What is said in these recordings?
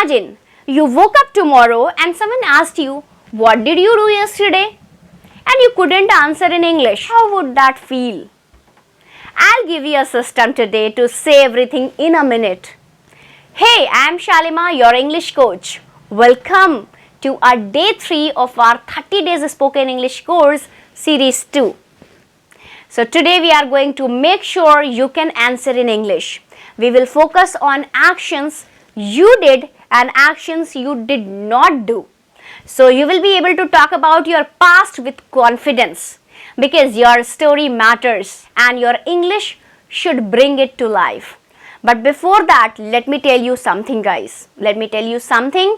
Imagine you woke up tomorrow and someone asked you, what did you do yesterday? And you couldn't answer in English. How would that feel? I'll give you a system today to say everything in a minute. Hey, I'm Shalima, your English coach. Welcome to our day 3 of our 30 days spoken English course series 2. So today we are going to make sure you can answer in English. We will focus on actions you did and actions you did not do. So you will be able to talk about your past with confidence because your story matters and your English should bring it to life. But before that, let me tell you something, guys. Let me tell you something.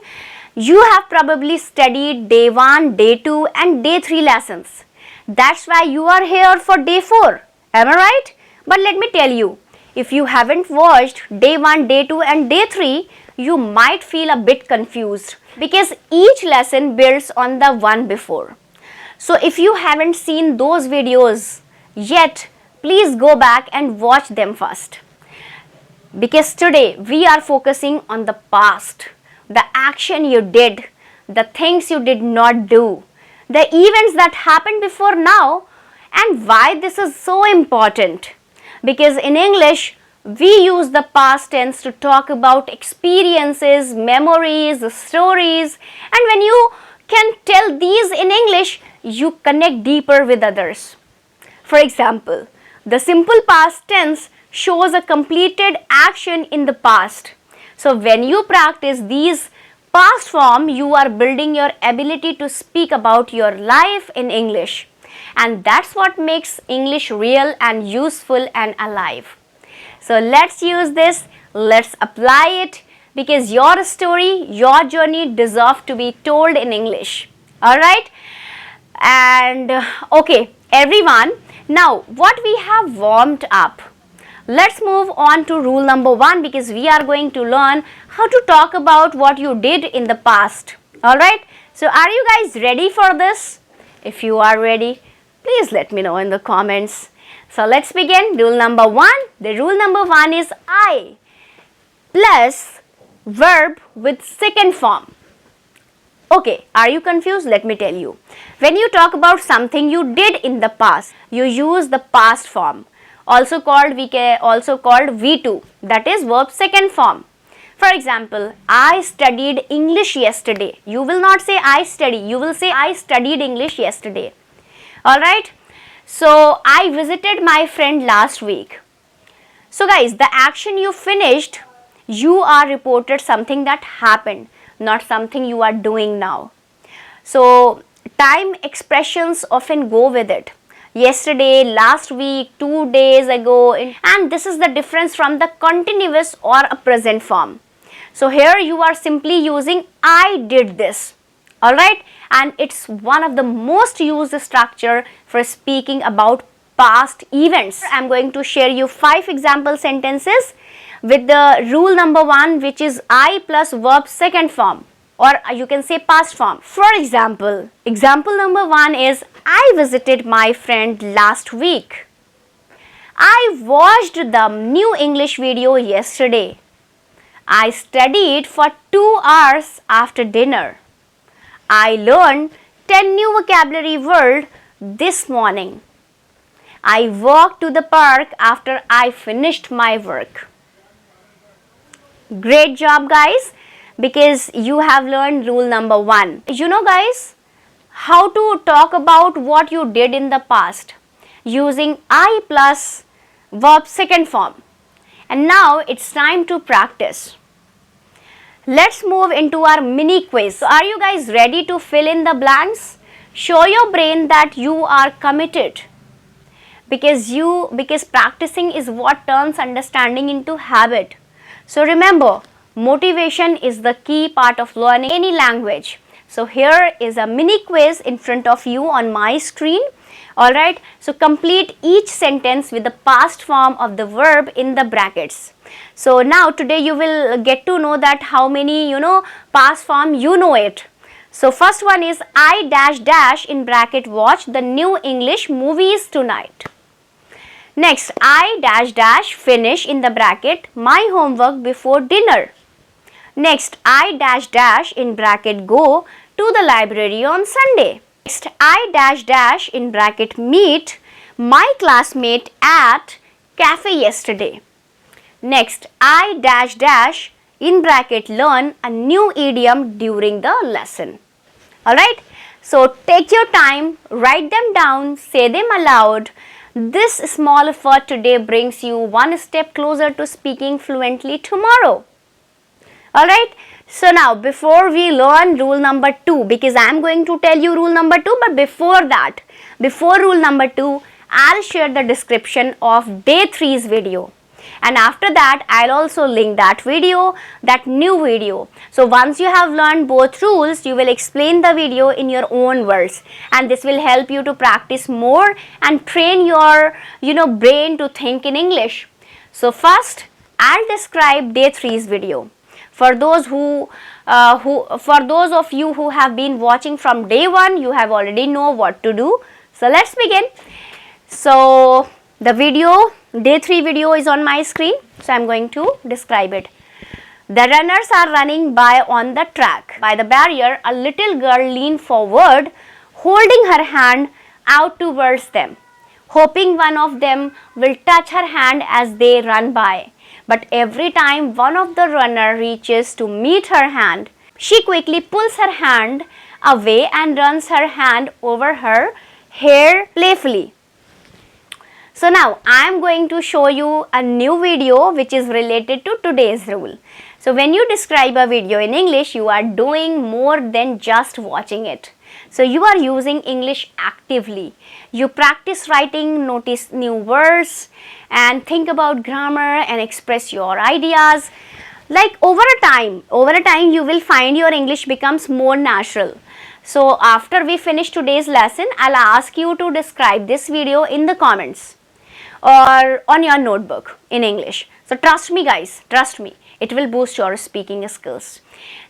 You have probably studied day 1, day 2 and day 3 lessons. That's why you are here for day 4. Am I right? But let me tell you, if you haven't watched day 1, day 2 and day 3, you might feel a bit confused because each lesson builds on the one before. So if you haven't seen those videos yet, please go back and watch them first. Because today we are focusing on the past, the action you did, the things you did not do, the events that happened before now, and why this is so important. Because in English, we use the past tense to talk about experiences, memories, stories, and when you can tell these in English, you connect deeper with others. For example, the simple past tense shows a completed action in the past. So when you practice these past form, you are building your ability to speak about your life in English. And that's what makes English real and useful and alive. So let's use this, let's apply it because your story, your journey deserves to be told in English. Alright? And okay, everyone, now what we have warmed up. Let's move on to rule number 1 because we are going to learn how to talk about what you did in the past. Alright? So are you guys ready for this? If you are ready, please let me know in the comments. So let's begin. Rule number 1. The rule number 1 is I plus verb with second form. Okay, are you confused? Let me tell you. When you talk about something you did in the past, you use the past form, also called V2, that is verb second form. For example, I studied English yesterday. You will not say I study, you will say I studied English yesterday. Alright? So I visited my friend last week. So guys, the action you finished, you are reported something that happened, not something you are doing now. So time expressions often go with it. Yesterday, last week, 2 days ago, and this is the difference from the continuous or a present form. So here you are simply using I did this. Alright, and it's one of the most used structure for speaking about past events. I'm going to share you 5 example sentences with the rule number 1, which is I plus verb second form, or you can say past form. For example, example number 1 is I visited my friend last week. I watched the new English video yesterday. I studied for 2 hours after dinner. I learned 10 new vocabulary words this morning. I walked to the park after I finished my work. Great job, guys, because you have learned rule number 1. You know, guys, how to talk about what you did in the past using I plus verb second form. And now it's time to practice. Let's move into our mini quiz. So are you guys ready to fill in the blanks? Show your brain that you are committed because practicing is what turns understanding into habit. So remember, motivation is the key part of learning any language. So here is a mini quiz in front of you on my screen. Alright, so complete each sentence with the past form of the verb in the brackets. So now today you will get to know that how many past form you know it. So first one is I dash dash in bracket watch the new English movies tonight. Next, I dash dash finish in the bracket my homework before dinner. Next, I dash dash in bracket go to the library on Sunday. Next, I dash dash in bracket meet my classmate at cafe yesterday. Next, I dash dash in bracket learn a new idiom during the lesson. Alright, so take your time, write them down, say them aloud. This small effort today brings you one step closer to speaking fluently tomorrow. Alright, so now before we learn rule number 2, because I am going to tell you rule number 2, but before that, before rule number 2, I'll share the description of day 3's video. And after that, I'll also link that video, that new video. So once you have learned both rules, you will explain the video in your own words. And this will help you to practice more and train your, brain to think in English. So first, I'll describe day 3's video. For those for those of you who have been watching from day 1, you have already know what to do. So let's begin. So the video, day 3 video is on my screen. So I'm going to describe it. The runners are running by on the track. By the barrier, a little girl leaned forward, holding her hand out towards them, hoping one of them will touch her hand as they run by. But every time one of the runner reaches to meet her hand, she quickly pulls her hand away and runs her hand over her hair playfully. So now I am going to show you a new video which is related to today's rule. So when you describe a video in English, you are doing more than just watching it. So you are using English actively. You practice writing, notice new words, and think about grammar and express your ideas. Like over a time you will find your English becomes more natural. So after we finish today's lesson, I'll ask you to describe this video in the comments or on your notebook in English. So trust me guys, trust me, it will boost your speaking skills.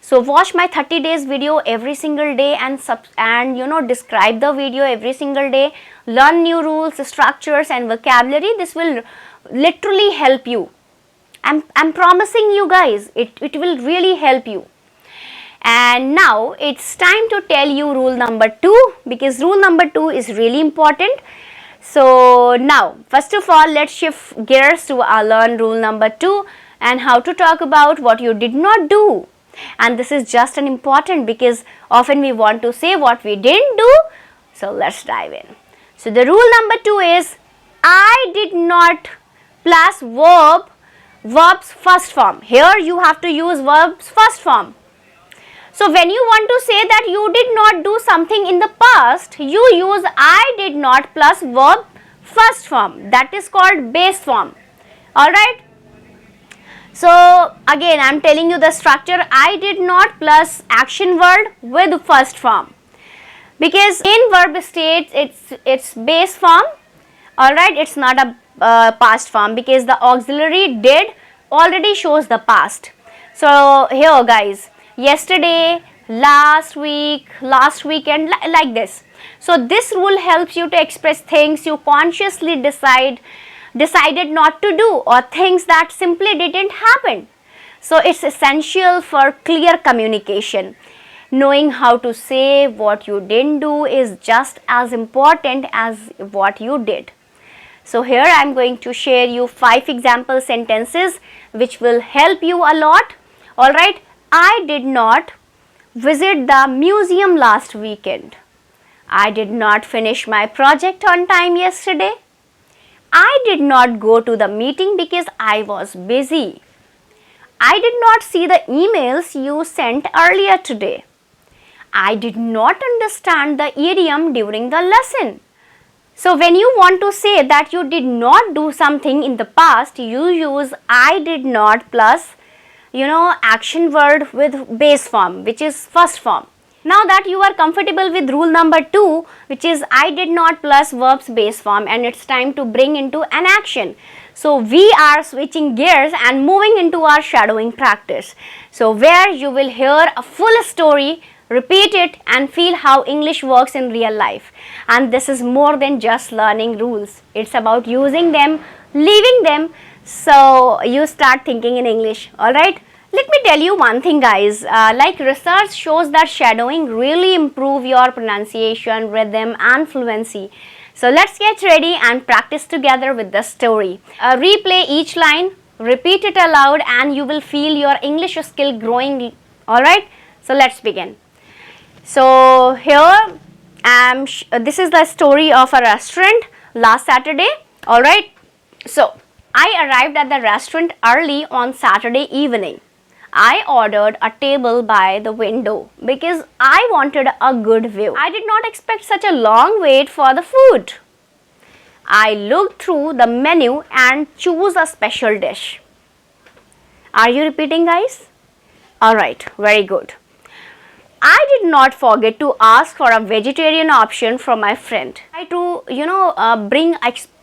So watch my 30 days video every single day and describe the video every single day. Learn new rules, structures and vocabulary. This will literally help you. I'm promising you guys, it will really help you. And now it's time to tell you rule number 2, because rule number 2 is really important. So now, first of all, let's shift gears to learn rule number 2 and how to talk about what you did not do. And this is just an important because often we want to say what we didn't do. So let's dive in. So the rule number 2 is I did not plus verb's first form. Here you have to use verb's first form. So when you want to say that you did not do something in the past, you use I did not plus verb first form. That is called base form. Alright. So again I am telling you the structure. I did not plus action word with first form. Because in verb states it's base form. Alright. It's not a past form because the auxiliary did already shows the past. So here guys, yesterday, last week, last weekend, like this. So this rule helps you to express things you consciously decided not to do or things that simply didn't happen. So it's essential for clear communication. Knowing how to say what you didn't do is just as important as what you did. So here I am going to share you 5 example sentences which will help you a lot. Alright. I did not visit the museum last weekend. I did not finish my project on time yesterday. I did not go to the meeting because I was busy. I did not see the emails you sent earlier today. I did not understand the idiom during the lesson. So when you want to say that you did not do something in the past, you use I did not plus action word with base form, which is first form. Now that you are comfortable with rule number 2, which is I did not plus verbs base form, and it's time to bring into an action. So we are switching gears and moving into our shadowing practice. So where you will hear a full story, repeat it and feel how English works in real life. And this is more than just learning rules. It's about using them, living them. So you start thinking in English. Alright, Let me tell you one thing, guys. Like research shows that shadowing really improve your pronunciation, rhythm and fluency. So let's get ready and practice together with the story. Replay each line, repeat it aloud and you will feel your English skill growing. Alright, so let's begin. So here this is the story of a restaurant last Saturday. Alright, so I arrived at the restaurant early on Saturday evening. I ordered a table by the window because I wanted a good view. I did not expect such a long wait for the food. I looked through the menu and chose a special dish. Are you repeating, guys? Alright, very good. I did not forget to ask for a vegetarian option from my friend. I try to, bring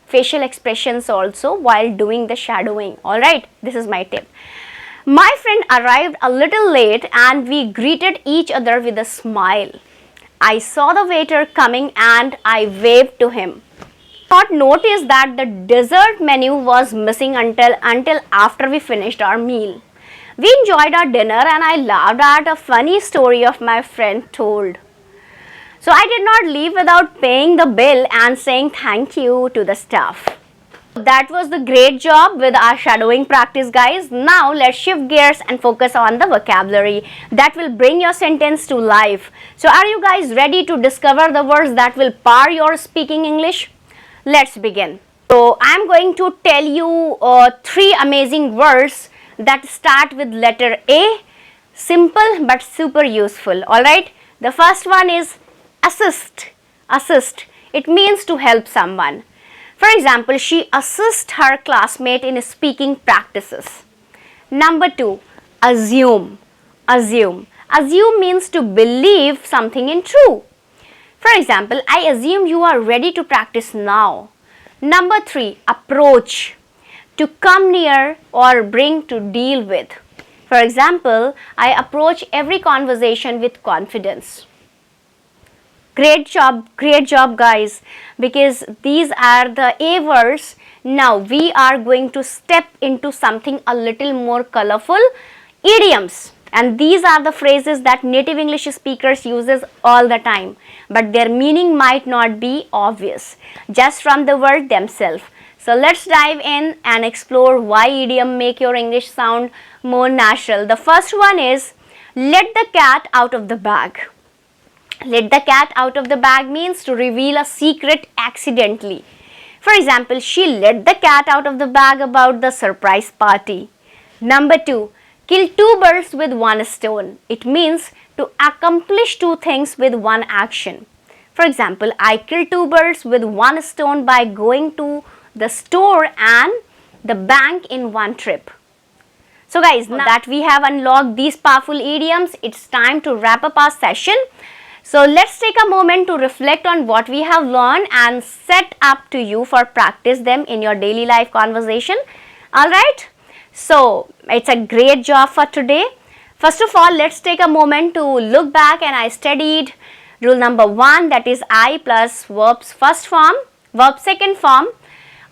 facial expressions also while doing the shadowing. Alright, this is my tip. My friend arrived a little late and we greeted each other with a smile. I saw the waiter coming and I waved to him. Not noticed that the dessert menu was missing until after we finished our meal. We enjoyed our dinner and I laughed at a funny story of my friend told. So I did not leave without paying the bill and saying thank you to the staff. That was the great job with our shadowing practice, guys. Now let's shift gears and focus on the vocabulary that will bring your sentence to life. So are you guys ready to discover the words that will power your speaking English? Let's begin. So I'm going to tell you 3 amazing words that start with letter A. Simple but super useful. Alright. The first one is assist. Assist. It means to help someone. For example, she assists her classmate in speaking practices. Number 2, assume. Assume. Assume means to believe something in true. For example, I assume you are ready to practice now. Number 3, approach. To come near or bring to deal with. For example, I approach every conversation with confidence. Great job guys, because these are the A words. Now we are going to step into something a little more colorful, idioms. And these are the phrases that native English speakers uses all the time, but their meaning might not be obvious just from the word themselves. So let's dive in and explore why idiom make your English sound more natural. The first one is let the cat out of the bag. Let the cat out of the bag means to reveal a secret accidentally. For example, she let the cat out of the bag about the surprise party. Number 2, kill 2 birds with 1 stone. It means to accomplish 2 things with 1 action. For example, I killed 2 birds with 1 stone by going to the store and the bank in 1 trip. So guys, now that we have unlocked these powerful idioms, it's time to wrap up our session. So let's take a moment to reflect on what we have learned and set up to you for practice them in your daily life conversation. Alright, so it's a great job for today. First of all, let's take a moment to look back, and I studied rule number 1, that is I plus verb's first form, verb second form.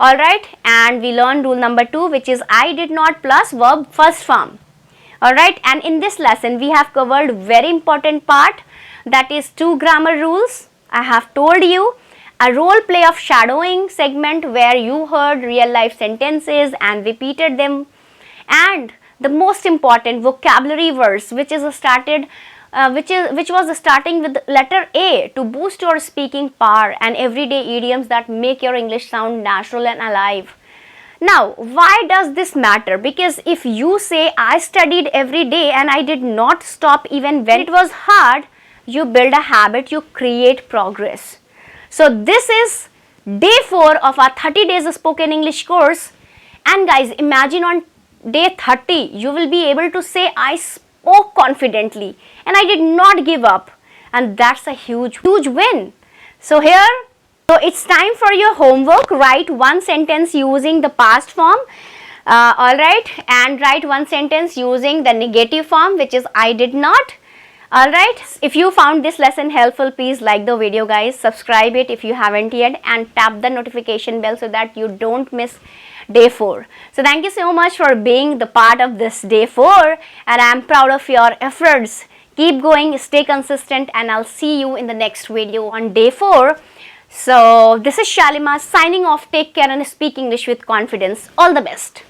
Alright, and we learned rule number 2, which is I did not plus verb first form. Alright, and in this lesson we have covered very important part, that is 2 grammar rules. I have told you a role play of shadowing segment where you heard real life sentences and repeated them, and the most important vocabulary verse which was starting with letter A to boost your speaking power, and everyday idioms that make your English sound natural and alive. Now, why does this matter? Because if you say I studied every day and I did not stop even when it was hard, you build a habit, you create progress. So this is day 4 of our 30 days spoken English course, and guys, imagine on day 30 you will be able to say I spoke confidently and I did not give up, and that's a huge win. So it's time for your homework. Write 1 sentence using the past form, alright, and write 1 sentence using the negative form, which is I did not. Alright, if you found this lesson helpful, please like the video guys, subscribe it if you haven't yet, and tap the notification bell so that you don't miss day 4. So thank you so much for being the part of this day 4, and I am proud of your efforts. Keep going, stay consistent, and I'll see you in the next video on day 4. So this is Shalima signing off. Take care and speak English with confidence. All the best.